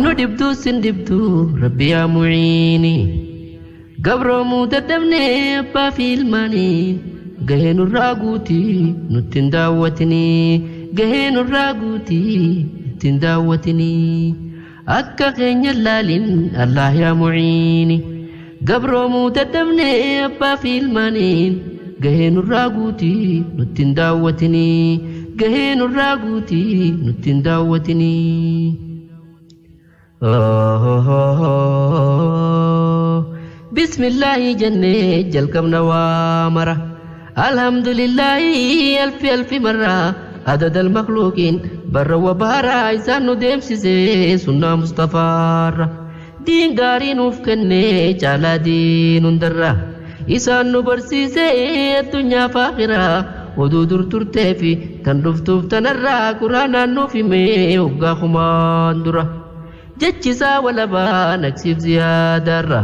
ندبدو سندبدو ربي يا معيني قبرو متدمني أبا في الماني قهين الراقوتي نتن داوتني قهين الراقوتي نتن داوتني أكا غين اللالين الله يا معيني قبرو متدمني أبا في الماني قهين الراقوتي نتن داوتني قهين الراقوتي نتن داوتني بسم الله جنة جلكم نوامرة الحمد لله ألف ألف مرة عدد المخلوقين بر وبارا إنسان ندم سيسي سنة مصطفى دين غارين وفكنة جالا دين اندرة إنسان نبرسيسي الدنيا فاخرة ودودر ترتفي تنرفتف تنرى قرانا نوفي مي وقا خماندرة جتشسا ولبا نكسف زيادة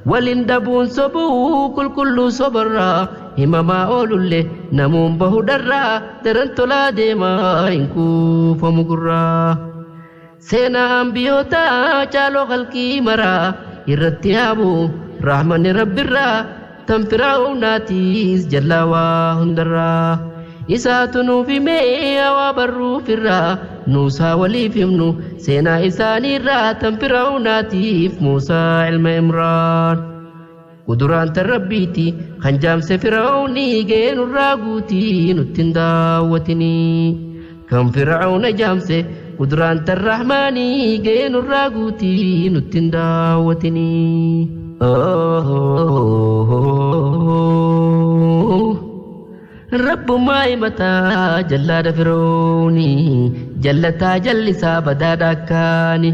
ولندبون صبو كل صبرا همما أولولي نمون بهدرا درنتلا ديما إنكو فمقرا سينا أنبيوتا چالو خلقي مرا إرتيابو رحمن رب الرا تنفراو ناتيس جلاوا هندرا إساتنو في ميا وبرو في الرا نوسا ولي فيمنو سينا إساني الرا تنفراو ناتيف موسى علم إمران قدران تربيتي خنجام سفرعوني جين الراقوتي نتنداوتني كم فرعون جامسي قدران الرحماني جين الراقوتي نتنداوتني رب ما متى جلاد فرعوني جلتا جلسا بدادا كاني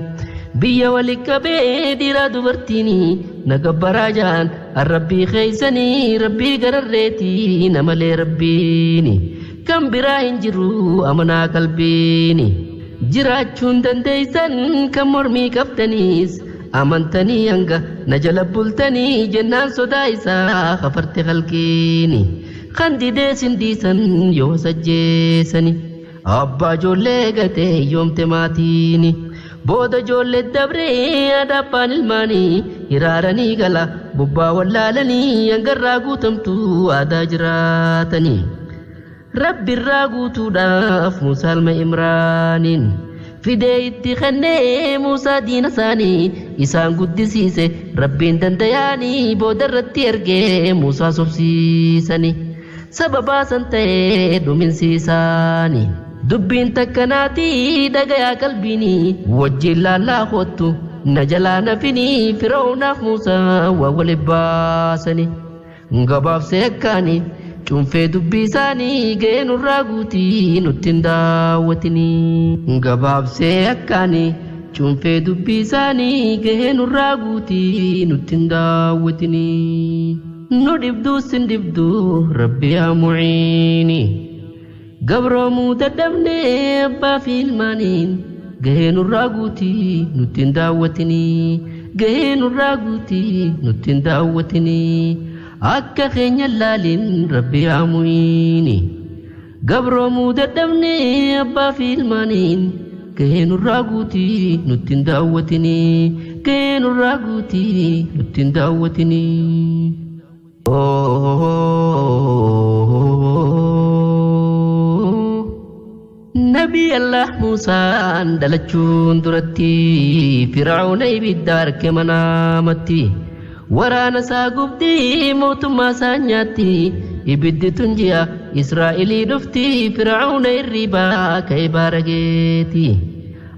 بيا ولك بيديرا دبرتيني نقبرا جان الربي خيسني ربي قررتي نملي ربيني كم براهن جرو أمنا قلبيني جراچون دنديسن كم مرمي كفتنيس أمنتني أنغا نجل بلتني جنان صدايسا خفرت خلقيني خندي ديسن ديسن يو سجيسني أبا جولي غتي يوم تماتيني بودا جولي الدبري أدابان الماني إرارني غلا ببا واللالني أنغر راقو تمتو آدا جراتني رب الراقو تداف موسى إمرانين فدي اتخني موسى دين ساني إسان قدسيسي ربين دندياني بودا رتي أرقي موسى سبسيساني سببا سنتي دومين سيساني دبين تكناتي دقيا قلبيني وجه لا خوتو نجلا نفني فرعون موسى وولباسني نقباب سيكاني چونفي دبيساني جين الراقوتي نتنداوتني نقباب سيكاني چونفي دبيساني جين الراقوتي نتنداوتني ندبدو سندبدو ربي يا معيني قبرو متدمني أبا في المانين قهين الراقوتي نتنداوتني قهين الراقوتي نتنداوتني أكا خين اللالين ربي يا معيني قبرو متدمني أبا في المانين قهين الراقوتي نتنداوتني قهين الراقوتي نتنداوتني نبي الله موسى دلچون درتي فرعون بالدار كمنامتي ورانا ساقبتي موت ما سانياتي إبد تنجيا إسرائيلي دفتي فرعون الربا كي بارجيتي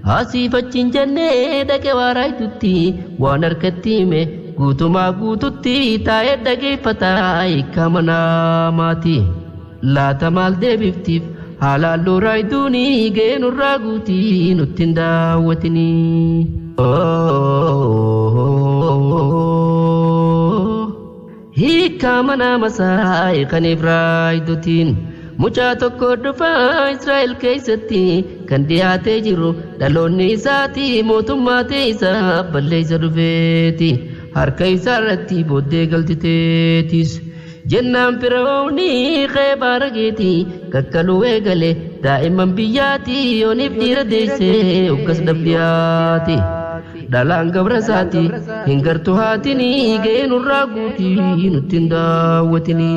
آسيفتشين جنة دك وارايتتي وانركتيمي قوتما قوتتي تايد دقي فتاي كمناماتي لا تمال دي بفتيف حلالو رايدوني جين الراقوتي نتنداوتني هي كامنا مساي خنيف رايدوتين mucaa tokko dhufaa Israa'el keessatti kan dhiyaatee jiru dhaloonni isaatii mootummaa ta'e isaa balleessa dhufeeti harka isaa irratti booddee galtiteetis jennaan Fir'aawni qeebaa rageeti kakkaluu eegale daa'imman biyyaati yooniif dhiira deessee ukkas dhabdiyaati dhalaan gabra isaati hin gartu haatini ga'ee nurraa guutii nutti hin daawwatini.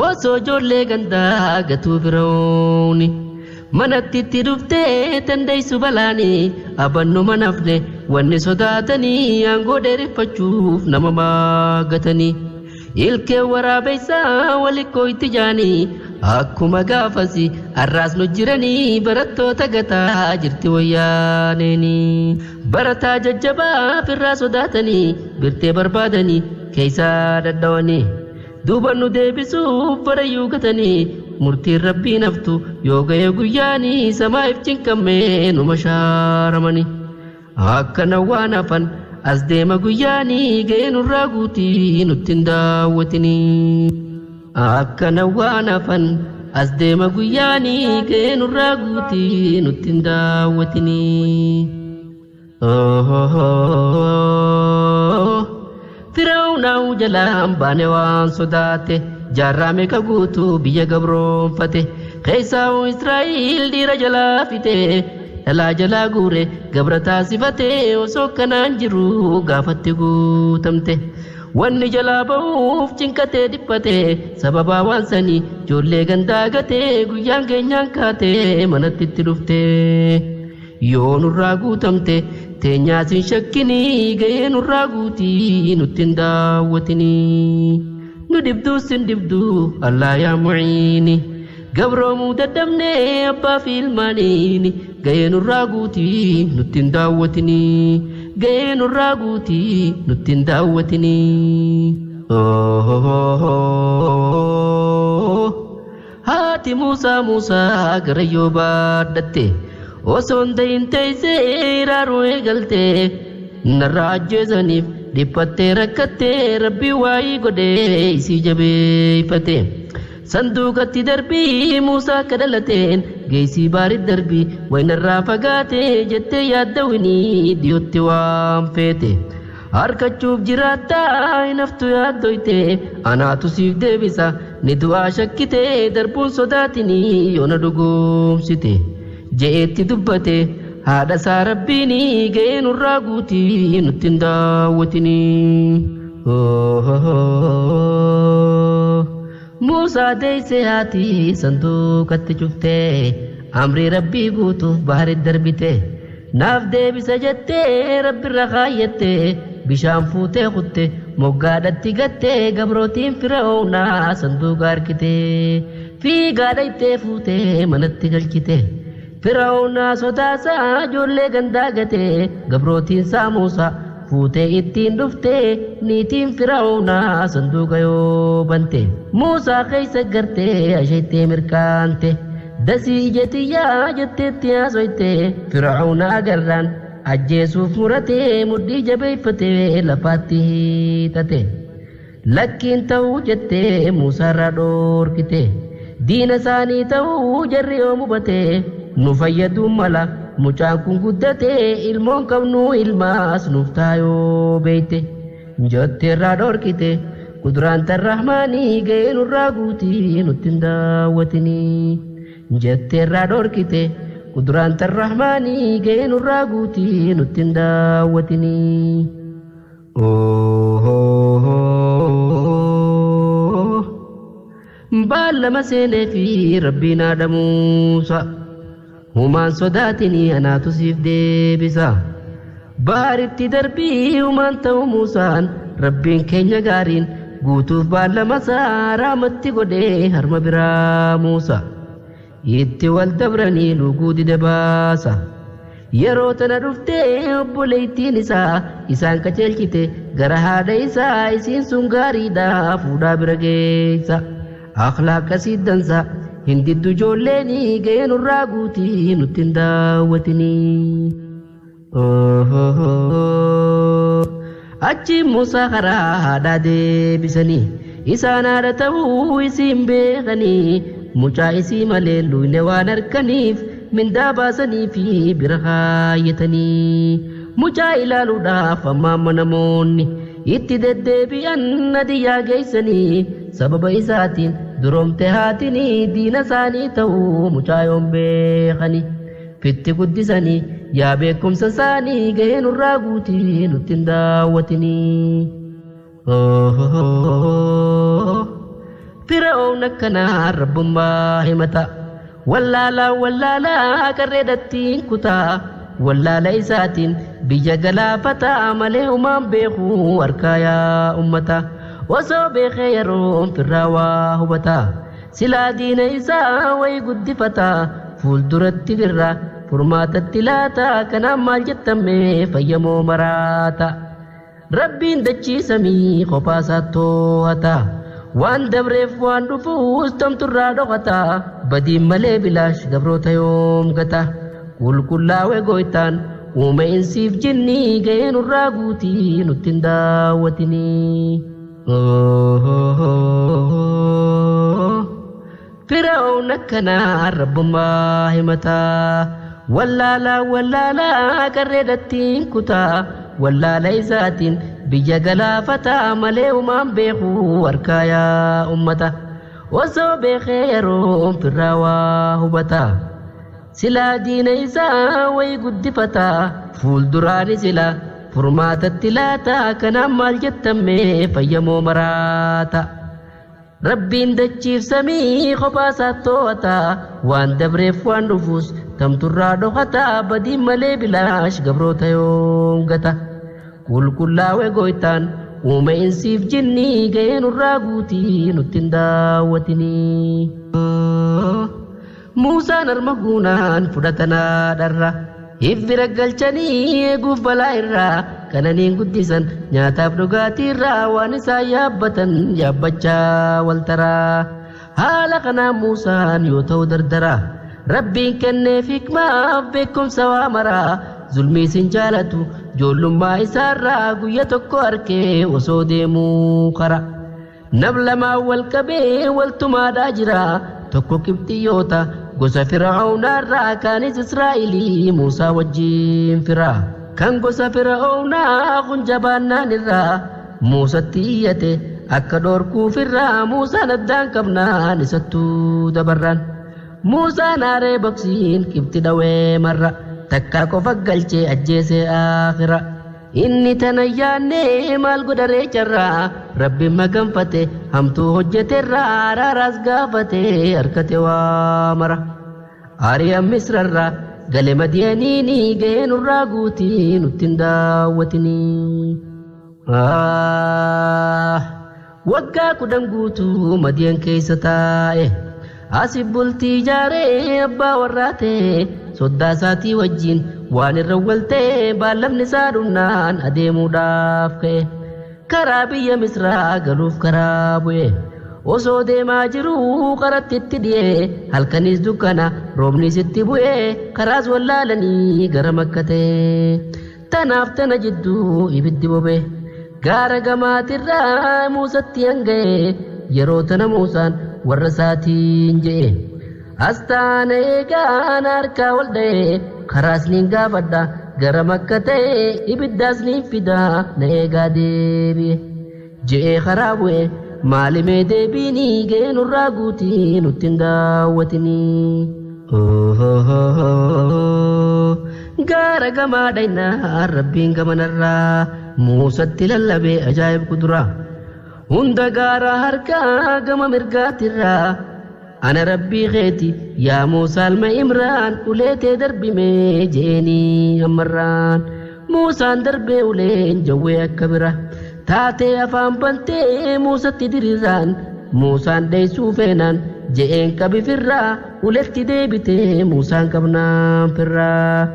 Osoo ijoollee gandaa gatuu Firawni manatti itti dhuftee dandeessu balaani abannu manafne wanni sodaatanii aangoo dheereffachuuf nama maagatanii ilkee waraabeysaa walikkoo itti jaanii akkuma gaafasi arraas nu jiranii barattoota gataa jirti wayyaaneeni barataa jajjabaa firraa sodaatanii birtee barbaadanii keeysaa daddawanii duuba nu deebisuuf barayyuu gatanii murtiin rabbii naftu yoo ga'e guyyaanii samaa'if cinqammee numa shaaramani akkana waan hafan as deema guyyaanii ga'e nurraa guutii nutti hin daawwatini akkana waan hafan as deema guyyaanii ga'e nurraa guutii nutti hin daawwatini. Firawunaa jalaan baane waan sodaate jaarraa meeqa guutuu biyya gabroonfate keessaa Israa'el dhiira jalaa fite dhalaa jalaa guure gabra taasifate osoo kanaan jiru gaafatti guutamte wanni jalaa ba'uuf cinqatee dhiphate sababaa waan sanii ijoollee gandaa gatee guyyaan keenyaan kaatee manatti itti dhufte yoo nurraa guutamte teenyaas hin shakkinii ga'ee nurraa guutii nutti hin daawwatini. Nu dibduu sin dibduu Allah yaa mu'iini gabroomuu daddabnee abbaa fi ilmaaniini ga'ee nurraa guutii nutti hin daawwatini ga'ee nurraa guutii nutti hin daawwatini. Haati Muusaa garayyoo baadhatte osoo hin ta'in teessee raaruu eegalte narraa ajjeesaniif dhiphattee rakkattee rabbii waa'ii godhee isii jabeeffate sanduuqatti darbii Muusaa akka dhalateen geessii baarit darbii waynarraa fagaatee jettee yaaddawinii dhiyootti waan feete harkachuuf jiraattaa hinaftu yaaddoyte anaatu siif deebisa ni du'aa shakkite darbuun sodaatinii yoona dhugoomsite je'eetti dubbate haadha isaa rabbiini ga'ee nurraa guutii nutti hin daawwatini. Muusaa deessee haati sanduuqatti cuftee amrii rabbii guutuuf baharit darbite naaf deebisa jettee rabbirra kaayyattee bishaan fuutee kutte moggaadhatti gattee gabrootiin Firawunaa sanduuqa harkitee fiigaadha ittee fuutee manatti galchite. Firawunaa sodaasaa ijoollee gandaa gatee gabrootiin isaa Muusaa fuutee ittiin dhuftee niitiin Firawunaa sanduuqa yoo bante Muusaa keessa gartee asheettee mirkaante dasii ijatiyyaa jetteetti haasoyte Firawunaa garraan ajjeesuuf muratee mudhii jabeeffatee lafaatti hiixate lakkiin ta'uu jettee Muusaarraa dhoorkite diina isaanii ta'uu jarri yoo mubatee nu fayyaduu mala mucaan kun guddatee ilmoon qabnu ilmaas nuuf taayoo beeyte jetteerraa dhoorkite kuduraan tarrahmaanii ga'ee nurraa guutii nutti hin daawwatini jetteerraa dhoorkite kuduraan tarrahmaanii ga'ee nurraa guutii nutti hin daawwatini. Baallama seenee fi rabbiin haadha Muusaa humaan sodaatini anaatu siif deebisa baaritti darbii humaan ta'u Muusaan rabbiin keenya gaariin guutuuf baallama isaa raamatti godhee harma biraa Muusaa itti wal dabranii luguu dide baasa yeroo tana dhuftee obboleettiin isaa isaan qajeelchite gara haadha isaa isiin sun gaariidha fuudhaa bira geessa akhlaaqa siddansa hindiddu ijoolleeni ga'ee nurraa guutii nutti hin daawwatini. Achi Muusaa karaa haadhaa deebisanii isaan haadha ta'uu isiin beekanii mucaa isii malee luyne waan harkaniif mindaa baasanii fi bira kaayyatanii mucaa ilaaluudhaaf ammaamma namoonni itti deddeebi'an hadiyyaa geessanii sababa isaatiin درمت هاتني دين ساني تو مجايوم بيخني fitti guddisanii yaa beekumsa isaanii gaheen irraa guutii nutti hin daawwatinii. Fir'aawun akkanaa rabbummaa himata wallaalaa qarreedhattiin kutaa wallaala isaatiin biyya galaafataa malee umaan beekuu harkaa yaa ummata osoo beekee yeroon fir'aawaa hubataa silaa diina isaa wayi guddifataa fuulduratti firra furmaatatti laata kanaan maal jettame fayyamoo maraata rabbiin dachii samii qophaa to'ata waan dabreef waan dhufuus tamturraa dhokata badiin malee bilaash gabroota yoom gata qulqullaa'ee gooytaan uume insiif jinni gahee nurraa guutii nutti hin daawwatinii. Fir'aawun akkanaa rabbummaa himataa wallaalaa qarreedhattiin kutaa wallaala isaatiin biyya galaafataa malee umaan beekuu harkaa yaa ummata osoo beekee yeroon fir'aawaa hubataa silaa diina isaa wayi guddifataa fuulduraani silaa furmaatatti laata kanaan maal jettame fayyamoo maraata. Rabbiin dachiif samii qophaa to'ata waan dabreef waan dhufuus tamturraa dhokata badiin malee bilaash gabroota yoom gata qulqullaa'ee gooytaan uume insiif jinni gahee nurraa guutii nutti hin daawwatinii. Muusaan harma guunaan fudhatanaa dharra Ifira galchanii eeguuf balaa irraa kananiin guddisan nyaataaf dhugaatii irraa waan isaan yaabbatan yaabbachaa wal taraa haala kanaan Muusaan yoo ta'u dardara rabbiin kenneef hikmaaf beekumsa waa maraa zulmii sin jaalatu joollummaa isaarraa guyya tokko arkee osoo deemuu kara nab lamaan wal qabee waltumaadhaa jira tokko Kibxiyyoota gosa Fir'aawnarraa kaanis Israa'ilii Muusaa wajjin firaa kan gosa Fir'aawnaa kun jabaannaan irraa Muusatti iyyate akka dhorkuuf irraa Muusaan addaan qabnaan isattuu dabarraan Muusaan aaree boksiin Kibxi dhawee marra takkaa qofa galchee ajjeesee aakhira inni tana yaannee maal godharee jarraa rabbiin maganfate hamtuu hojjeterraa araaraas gaafate harkate waa mara Ariyaa Misrarraa gale Madiyaaniini gahee nurraa guutii nutti hin daawwatinii. Waggaa 10 guutuu Madiyaan keessa taa'e asii bultii ijaaree abbaa warraa ta'e soddaa isaatii wajjin waan irra waltee baallamni isaa dhumnaan adeemuudhaaf ka'e karaa biyya Misraa galuuf karaa bu'e osoo deemaa jiruu qaratti itti dhi'ee halkanis dukkana roobnis itti bu'ee karaas wallaalanii gara Makka ta'e tanaaf tana jidduu ibiddi bobe gaara gamaatirraa Muusatti hanga'e yeroo tana Muusaan warra isaatiin je'e astaan eegaan harkaa wal dha'e karaas niin gaafadha gara Makka ta'e ibiddaas niin fida na eegaa deebi'e je'ee karaa bu'e maalimee deebiinii gahee nurraa guutii nutti hin daawwatinii. Gaara gamaa dhaynaa rabbiin gamanarraa Muusatti lallabee ajaa'ib kuduraa hunda gaara harkaa gama mirgaatirraa ana rabbii keeti yaa Muusaa ilma Imraan uleetee darbimee jeenii ammarraan Muusaan darbee uleen jawwee akka bira taatee afaan bantee Muusatti diriiraan Muusaan dheessuu feenaan je'een qabifirraa uletti deebitee Muusaan qabnaan firraa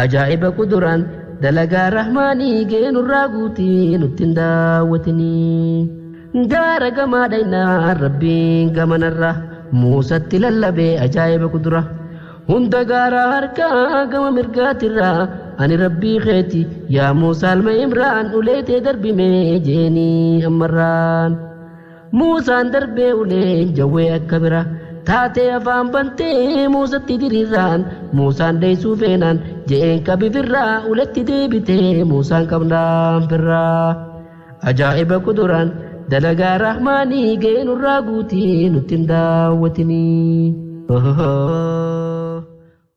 ajaa'iba kuduraan dalagaa rahmaanii gahee nurraa guutii nutti hin daawwatinii gaara gamaa dhaynaa rabbiin gamanarraa Muusatti lallabee ajaa'iba kudura hunda gaara harkaa gama mirgaatirraa ani rabbii keeti yaa Muusaa ilma Imraan uleetee darbimee jeenii ammarraan Muusaan darbee uleen jawwee akka bira taatee afaan bantee Muusatti diriiraan Muusaan dheessuu feenaan je'een qabifirraa uletti deebitee Muusaan qabnaan firraa ajaa'iba kuduraan dalagaa rahmaanii geenurraa guutii nutti hin daawwatinii.